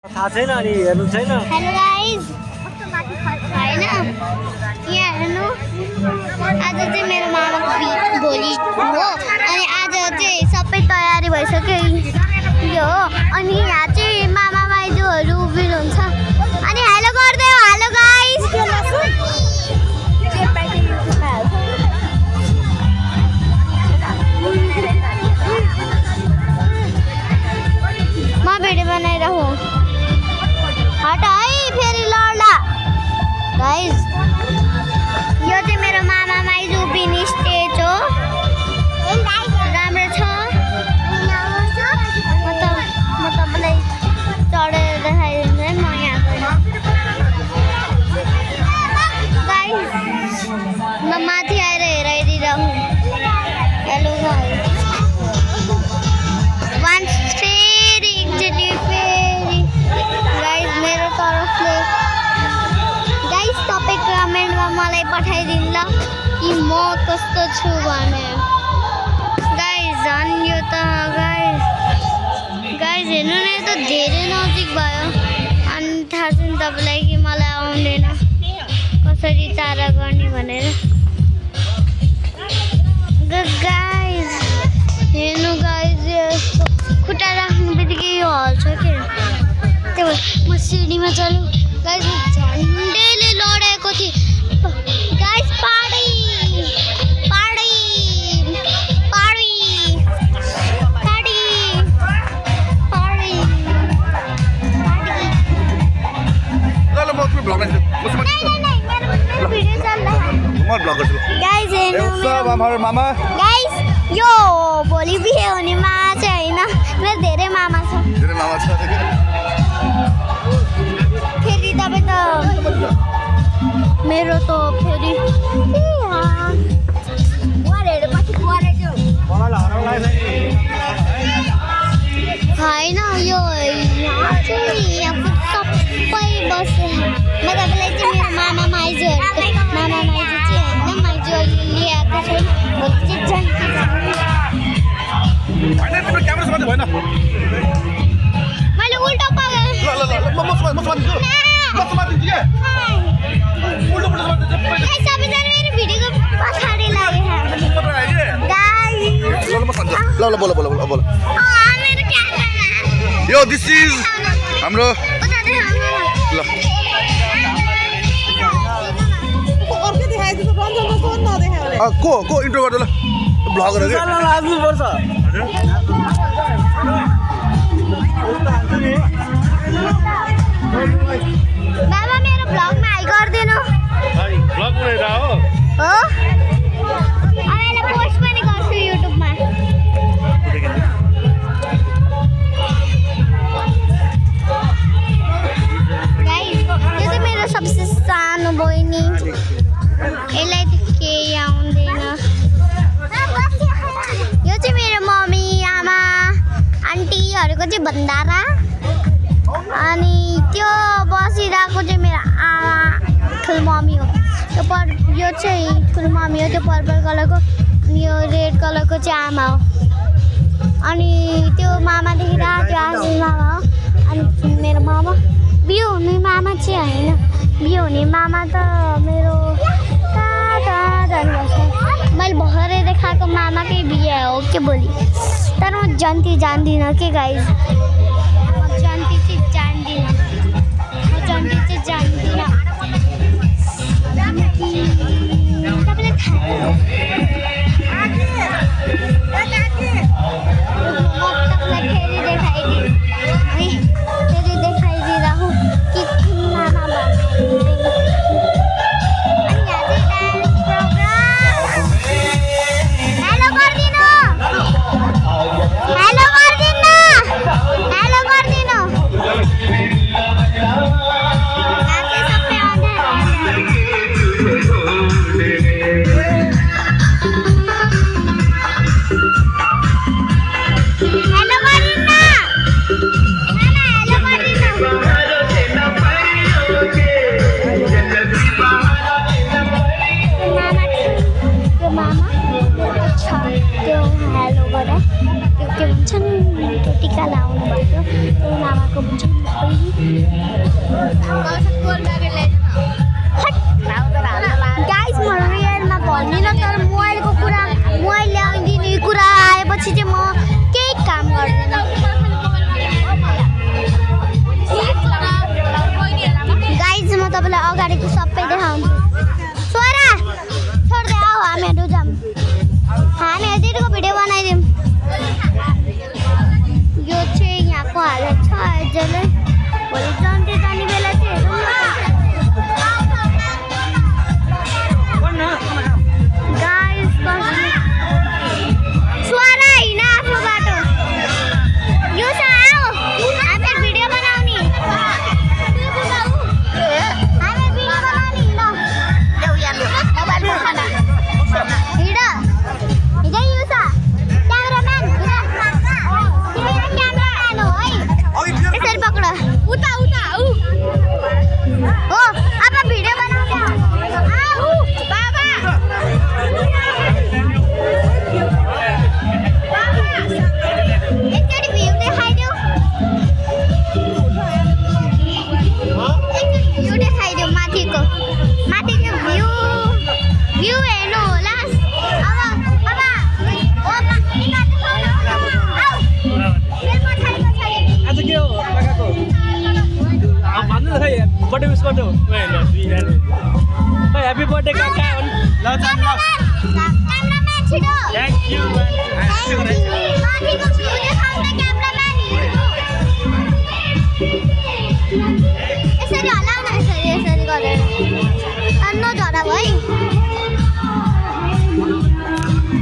थाहा छैन अनि हेर्नु छैन। हेलो गाइस हैन यहाँ हेर्नु आज चाहिँ मेरो मामाको भोलि हो अनि आज चाहिँ सबै तयारी भइसक्यो यो हो अनि यहाँ चाहिँ मामा माइजूहरू उभिनुहुन्छ अनि हेलो गर्दै हो हेलो गाइस म भिडियो बनाइरहँ हट है फेरि लड्ला गाइस यो चाहिँ मेरो मामा माइजू उभिने स्टेज हो राम्रो छ म तपाईँलाई चढेर देखाइदिन्छु है म यहाँ गाइस म माथि आएर हेराइदिइरहँ हेलो गाइस वान्स फेरि एकचोटि फेरि गाइस मेरो तर्फले गाइस तपाईँ कमेन्टमा मलाई पठाइदिनु ल कि म कस्तो छु भनेर गाइस झन् यो त गाइस हेर्नु न यो त धेरै नजिक भयो अनि थाहा छ नि तपाईँलाई कि मलाई आउँदैन कसरी चारा गर्ने भनेर गाइस हेर्नु गाइस यस्तो खुट्टा राख्नु बित्तिकै यो हल्छ के त्यो म सिडीमा चल्यो गाइस झन्डेले लडेको थिएँ गाइस पाडी पाडी पाडी पाडी पाडी ल म तिमी भ्लग मेरो भिडियो चल्दैछ म भ्लग गर्छु गाइस हेर्नु सब हाम्रो मामा गाइस यो भोलि बिहे हुने मामा चाहिँ होइन मेरो धेरै मामा छ धेरै मामा छ फेरि तपाईँ त मेरो त फेरि होइन यो यहाँ चाहिँ यहाँ सबै बसे म तपाईँलाई चाहिँ मेरो मामा माइजूहरूको मामा माइजू चाहिँ होइन माइजूहरूले ल्याएको छैन भोलि चाहिँ हैन तिम्रो क्यामेरा समात्दै भएन मैले उल्टा पाएँ ल म समात्दिन्छु म समात्दिन्छु के उल्टो पुल्टो समात्दिन्छु सबैजना मेरो भिडियोको पछाडि लाग्यो गाइस ल म सम्झ ल बोल मेरो क्यामेरामा यो दिस इज हाम्रो ल को इन्ट्रो गर्दै ल भ्लगर के लाग्नुपर्छ बाबा मेरो भ्लगमा हाई गरिदिनु भ्लग बनाइरा हो हो अब यसलाई पोस्ट पनि गर्छु युट्युबमा गाइस यो चाहिँ मेरो सबसे सानो बहिनी यसलाई त केही आउँदैन यो चाहिँ मेरो मम्मी आमा आन्टीहरूको चाहिँ भण्डारा अनि त्यो बसिरहेको चाहिँ मेरो आमा ठुलमम्मी हो यो चाहिँ ठुलमम्मी हो त्यो पर्पल कलरको अनि यो रेड कलरको चाहिँ आमा हो अनि त्यो मामा देखिरहेको त्यो आशी मामा हो अनि मेरो मामा बिहे हुने मामा चाहिँ होइन बिहे हुने मामा त मेरो कहाँ जानुपर्छ मैले भर्खरै देखाएको मामाकै बिहे हो के भोलि तर म जन्ती जान्दिनँ के गाइस जन्ती चाहिँ जान्दिनँ म जन्ती चाहिँ जान्दिनँ तपाईँलाई थाहा म तपाईँलाई फेरि देखाइदिएँ है फेरि देखाइदिइराखौँ कि कुन मामा भन्नु अनि यहाँ चाहिँ डान्स प्रोग्राम हेलो गरिदिनु हेलो गरिदिनु गाइस म रियलमा भन्दिनँ तर मोबाइलको कुरा मोबाइल ल्याइदिने कुरा आएपछि चाहिँ म केही काम गर्दैन गाइस म तपाईँलाई अगाडिको सबै देखाउँछु छोरा छोड्दै आऊ हामीहरू जाऊँ हामीहरू दिदीको भिडियो बनाइदिउँ यो चाहिँ यहाँको हालत छ अझै भोलि जन्ती जाने बेला चाहिँ हेरौँ न गाइस छोरा हिँड आफ्नो बाटो यो छ आऊ हामी भिडियो बनाउने बर्थडे विश गर्छु ह्याप्पी बर्थडे काका ल क्यामेराम्यान छिटो थ्याङ्क यू यसरी हलाउन यसरी गरेर अन्नो झरा भयो है